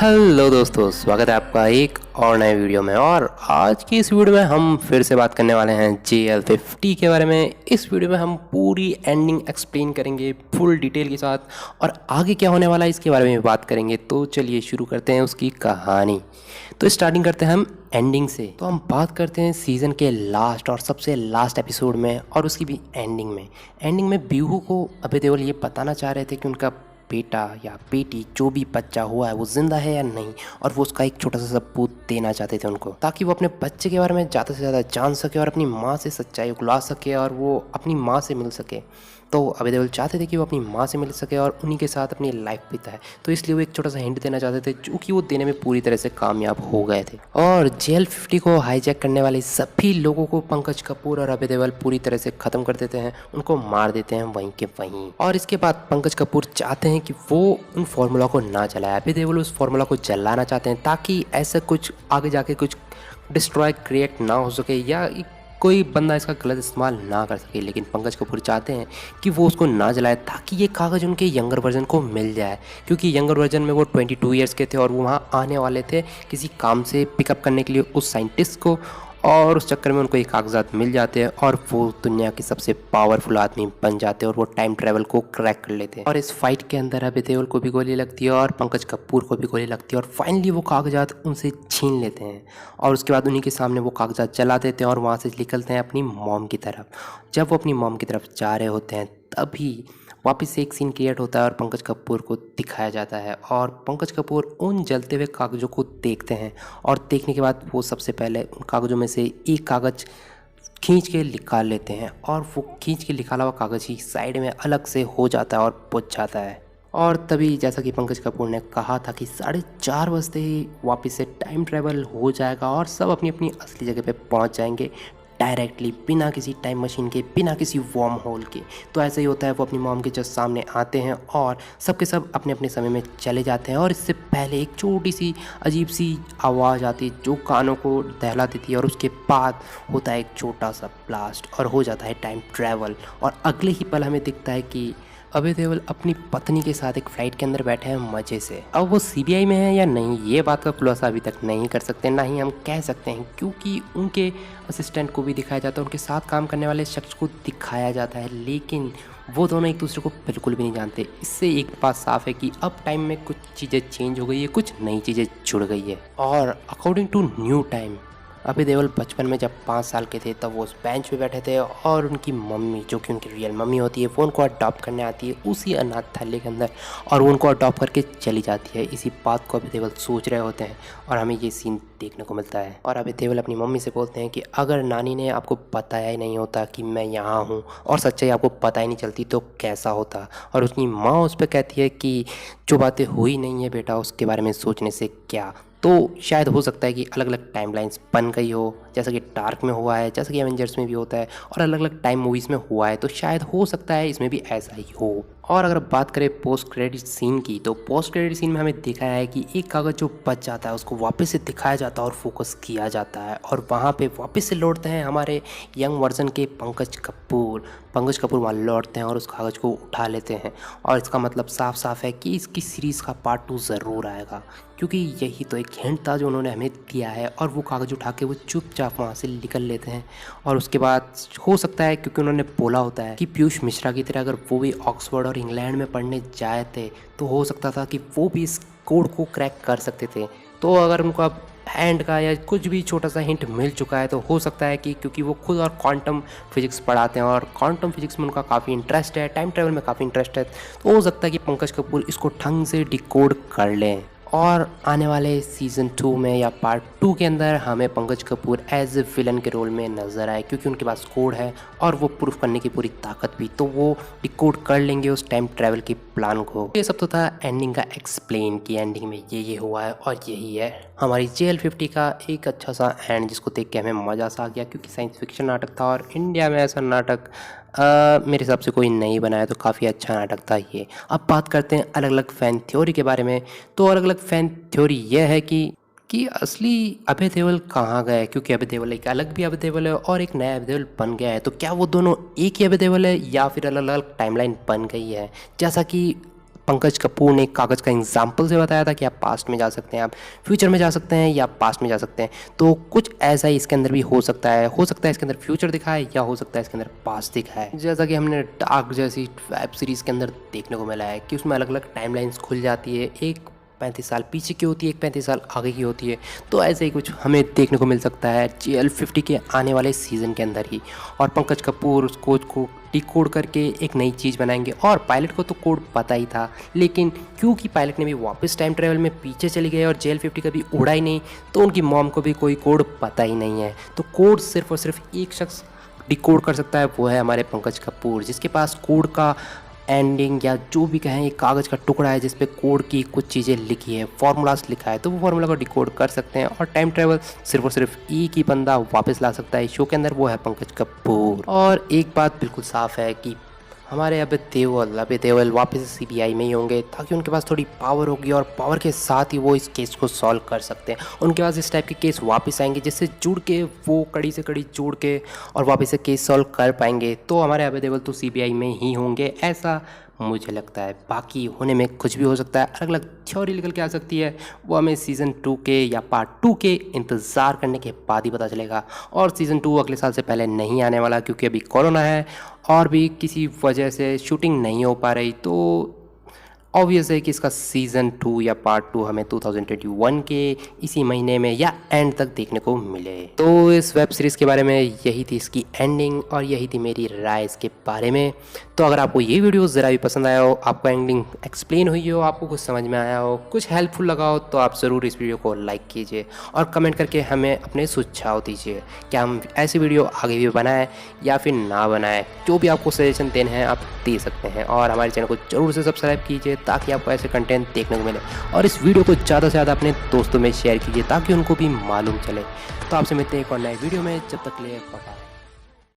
Hello दोस्तों, स्वागत है आपका एक और नए वीडियो में। और आज की इस वीडियो में हम फिर से बात करने वाले हैं JL50 के बारे में। इस वीडियो में हम पूरी एंडिंग एक्सप्लेन करेंगे फुल डिटेल के साथ, और आगे क्या होने वाला है इसके बारे में भी बात करेंगे। तो चलिए शुरू करते हैं उसकी कहानी। तो स्टार्टिंग करते हैं हम एंडिंग से। तो हम बात करते हैं सीज़न के लास्ट और सबसे लास्ट एपिसोड में, और उसकी भी एंडिंग में बिहू को अभय देओल ये बताना चाह रहे थे कि उनका बेटा या बेटी जो भी बच्चा हुआ है वो जिंदा है या नहीं, और वो उसका एक छोटा सा सबूत देना चाहते थे उनको, ताकि वो अपने बच्चे के बारे में ज़्यादा से ज़्यादा जान सके और अपनी माँ से सच्चाई उगला सके और वो अपनी माँ से मिल सके। तो अभय देओल चाहते थे कि वो अपनी माँ से मिल सके और उन्हीं के साथ अपनी लाइफ बिताए। तो इसलिए वो एक छोटा सा हिंट देना चाहते थे, जो कि वो देने में पूरी तरह से कामयाब हो गए थे। और JL50 को हाईजैक करने वाले सभी लोगों को पंकज कपूर और अभय देओल पूरी तरह से ख़त्म कर देते हैं, उनको मार देते हैं वहीं के वहीं। और इसके बाद पंकज कपूर चाहते हैं कि वो उन फार्मूला को ना जलाए। अभय देओल उस फार्मूला को जलाना चाहते हैं, ताकि ऐसा कुछ आगे जाके कुछ डिस्ट्रॉय क्रिएट ना हो सके या कोई बंदा इसका गलत इस्तेमाल ना कर सके। लेकिन पंकज कपूर चाहते हैं कि वो उसको ना जलाए, ताकि ये कागज़ उनके यंगर वर्जन को मिल जाए, क्योंकि यंगर वर्जन में वो 22 ईयर्स के थे और वो वहाँ आने वाले थे किसी काम से पिकअप करने के लिए उस साइंटिस्ट को। और उस चक्कर में उनको ये कागजात मिल जाते हैं और वो दुनिया के सबसे पावरफुल आदमी बन जाते हैं, और वो टाइम ट्रैवल को क्रैक कर लेते हैं। और इस फाइट के अंदर अभय देओल को भी गोली लगती है और पंकज कपूर को भी गोली लगती है, और फाइनली वो कागजात उनसे छीन लेते हैं। और उसके बाद उन्हीं के सामने वो कागजात जला देते हैं और वहाँ से निकलते हैं अपनी मॉम की तरफ। जब वो अपनी मॉम की तरफ जा रहे होते हैं, तभी वापस से एक सीन क्रिएट होता है और पंकज कपूर को दिखाया जाता है, और पंकज कपूर उन जलते हुए कागज़ों को देखते हैं। और देखने के बाद वो सबसे पहले उन कागज़ों में से एक कागज़ खींच के निकाल लेते हैं, और वो खींच के निकाला हुआ कागज़ ही साइड में अलग से हो जाता है और बुझ जाता है। और तभी जैसा कि पंकज कपूर ने कहा था कि 4:30 बजते ही वापस से टाइम ट्रैवल हो जाएगा और सब अपनी अपनी असली जगह पे पहुंच जाएंगे डायरेक्टली, बिना किसी टाइम मशीन के, बिना किसी वार्म होल के। तो ऐसा ही होता है, वो अपनी मॉम के जस्ट सामने आते हैं और सब के सब अपने अपने समय में चले जाते हैं। और इससे पहले एक छोटी सी अजीब सी आवाज़ आती है जो कानों को दहला देती है, और उसके बाद होता है एक छोटा सा ब्लास्ट और हो जाता है टाइम ट्रैवल। और अगले ही पल हमें दिखता है कि अभय देओल अपनी पत्नी के साथ एक फ़्लाइट के अंदर बैठे हैं मज़े से। अब वो CBI में है या नहीं, ये बात का खुलासा अभी तक नहीं कर सकते, ना ही हम कह सकते हैं, क्योंकि उनके असिस्टेंट को भी दिखाया जाता है, उनके साथ काम करने वाले शख्स को दिखाया जाता है, लेकिन वो दोनों एक दूसरे को बिल्कुल भी नहीं जानते। इससे एक बात साफ़ है कि अब टाइम में कुछ चीज़ें चेंज हो गई है, कुछ नई चीज़ें जुड़ गई है। और according to new time, Abhay Deol बचपन में जब 5 साल के थे तब वो उस बेंच पे बैठे थे, और उनकी मम्मी, जो कि उनकी रियल मम्मी होती है, वो उनको अडॉप्ट करने आती है उसी अनाथालय के अंदर, और वो उनको अडॉप्ट करके चली जाती है। इसी बात को अभय देओल सोच रहे होते हैं और हमें ये सीन देखने को मिलता है। और अभय देओल अपनी मम्मी से बोलते हैं कि अगर नानी ने आपको बताया ही नहीं होता कि मैं यहाँ हूँ और सच्चाई आपको पता ही नहीं चलती तो कैसा होता। और उसकी माँ उस पर कहती है कि जो बातें हुई नहीं है बेटा, उसके बारे में सोचने से क्या। तो शायद हो सकता है कि अलग अलग टाइमलाइंस बन गई हो, जैसा कि डार्क में हुआ है, जैसा कि एवेंजर्स में भी होता है, और अलग अलग टाइम मूवीज़ में हुआ है, तो शायद हो सकता है इसमें भी ऐसा ही हो। और अगर बात करें पोस्ट क्रेडिट सीन की, तो पोस्ट क्रेडिट सीन में हमें दिखाया है कि एक कागज़ जो बच जाता है उसको वापस से दिखाया जाता है और फोकस किया जाता है, और वहाँ पे वापस से लौटते हैं हमारे यंग वर्जन के पंकज कपूर वहाँ लौटते हैं और उस कागज़ को उठा लेते हैं। और इसका मतलब साफ साफ है कि इसकी सीरीज़ का पार्ट 2 ज़रूर आएगा, क्योंकि यही तो एक हिंट था जो उन्होंने हमें दिया है। और वो कागज़ उठा के वो चुपचाप वहाँ से निकल लेते हैं। और उसके बाद हो सकता है, क्योंकि उन्होंने बोला होता है कि पीयूष मिश्रा की तरह अगर वो भी ऑक्सफोर्ड और इंग्लैंड में पढ़ने जाए थे, तो हो सकता था कि वो भी इस कोड को क्रैक कर सकते थे। तो अगर उनको अब हैंड का या कुछ भी छोटा सा हिंट मिल चुका है, तो हो सकता है कि क्योंकि वो खुद और क्वांटम फिजिक्स पढ़ाते हैं और क्वांटम फिजिक्स में उनका काफ़ी इंटरेस्ट है, टाइम ट्रैवल में काफ़ी इंटरेस्ट है, तो हो सकता है कि पंकज कपूर इसको ढंग से डिकोड कर लें। और आने वाले सीज़न 2 में या पार्ट 2 के अंदर हमें Pankaj Kapoor as a villain के रोल में नज़र आए, क्योंकि उनके पास कोड है और वो प्रूफ करने की पूरी ताकत भी, तो वो डिकोड कर लेंगे उस टाइम ट्रैवल के प्लान को। ये सब तो था एंडिंग का एक्सप्लेन कि एंडिंग में ये हुआ है, और यही है हमारी JL50 का एक अच्छा सा एंड, जिसको देख के हमें मज़ा सा आ गया, क्योंकि साइंस फिक्शन नाटक था और इंडिया में ऐसा नाटक मेरे हिसाब से कोई नहीं बनाया, तो काफ़ी अच्छा नाटक था ये। अब बात करते हैं अलग अलग फ़ैन थ्योरी के बारे में। तो अलग अलग फ़ैन थ्योरी यह है कि असली अभय देओल कहाँ गए, क्योंकि अभय देओल एक अलग भी अभय देओल है और एक नया अभय देओल बन गया है। तो क्या वो दोनों एक ही अभय देओल है या फिर अलग अलग टाइमलाइन बन गई है, जैसा कि पंकज कपूर ने कागज़ का एग्जाम्पल से बताया था कि आप पास्ट में जा सकते हैं, आप फ्यूचर में जा सकते हैं या पास्ट में जा सकते हैं। तो कुछ ऐसा ही इसके अंदर भी हो सकता है इसके अंदर फ्यूचर दिखाए या हो सकता है इसके अंदर पास्ट दिखाए। जैसा कि हमने डार्क जैसी वेब सीरीज़ के अंदर देखने को मिला है कि उसमें अलग अलग टाइमलाइंस खुल जाती है, एक 35 साल पीछे की होती है, एक 35 साल आगे की होती है। तो ऐसे ही कुछ हमें देखने को मिल सकता है GL50 के आने वाले सीज़न के अंदर ही। और पंकज कपूर उस कोड को डिकोड करके एक नई चीज़ बनाएंगे। और पायलट को तो कोड पता ही था, लेकिन क्योंकि पायलट ने भी वापस टाइम ट्रेवल में पीछे चली गए और GL50 कभी उड़ा ही नहीं, तो उनकी मॉम को भी कोई कोड पता ही नहीं है। तो कोड सिर्फ और सिर्फ एक शख्स डिकोड कर सकता है, वो है हमारे पंकज कपूर, जिसके पास कोड का एंडिंग या जो भी कहें एक कागज़ का टुकड़ा है जिस पे कोड की कुछ चीज़ें लिखी है, फार्मूलाज लिखा है, तो वो फार्मूला को डिकोड कर सकते हैं। और टाइम ट्रेवल सिर्फ और सिर्फ एक ही बंदा वापस ला सकता है शो के अंदर, वो है पंकज कपूर। और एक बात बिल्कुल साफ़ है कि हमारे अभय देओल वापस CBI में ही होंगे, ताकि उनके पास थोड़ी पावर होगी और पावर के साथ ही वो इस केस को सॉल्व कर सकते हैं। उनके पास इस टाइप के केस वापस आएंगे जिससे जुड़ के वो कड़ी से कड़ी जोड़ के और वापस से केस सॉल्व कर पाएंगे। तो हमारे अभय देओल तो CBI में ही होंगे, ऐसा मुझे लगता है। बाकी होने में कुछ भी हो सकता है, अलग अलग थ्योरी निकल के आ सकती है, वो हमें सीज़न 2 के या पार्ट 2 के इंतज़ार करने के बाद ही पता चलेगा। और सीज़न 2 अगले साल से पहले नहीं आने वाला, क्योंकि अभी कोरोना है और भी किसी वजह से शूटिंग नहीं हो पा रही। तो ऑब्वियस है कि इसका सीज़न 2 या पार्ट 2 हमें 2021 के इसी महीने में या एंड तक देखने को मिले। तो इस वेब सीरीज़ के बारे में यही थी इसकी एंडिंग और यही थी मेरी राय इसके बारे में। तो अगर आपको ये वीडियो ज़रा भी पसंद आया हो, आपको एंडिंग एक्सप्लेन हुई हो, आपको कुछ समझ में आया हो, कुछ हेल्पफुल लगा हो, तो आप ज़रूर इस वीडियो को लाइक कीजिए और कमेंट करके हमें अपने सुझाव दीजिए कि हम ऐसी वीडियो आगे भी बनाएं या फिर ना बनाएं। जो भी आपको सजेशन देने हैं आप दे सकते हैं। और हमारे चैनल को ज़रूर से सब्सक्राइब कीजिए ताकि आपको ऐसे कंटेंट देखने को मिले। और इस वीडियो को ज़्यादा से ज़्यादा अपने दोस्तों में शेयर कीजिए ताकि उनको भी मालूम चले। तो आपसे मिलते हैं एक और नए वीडियो में, जब तक के लिए बाय।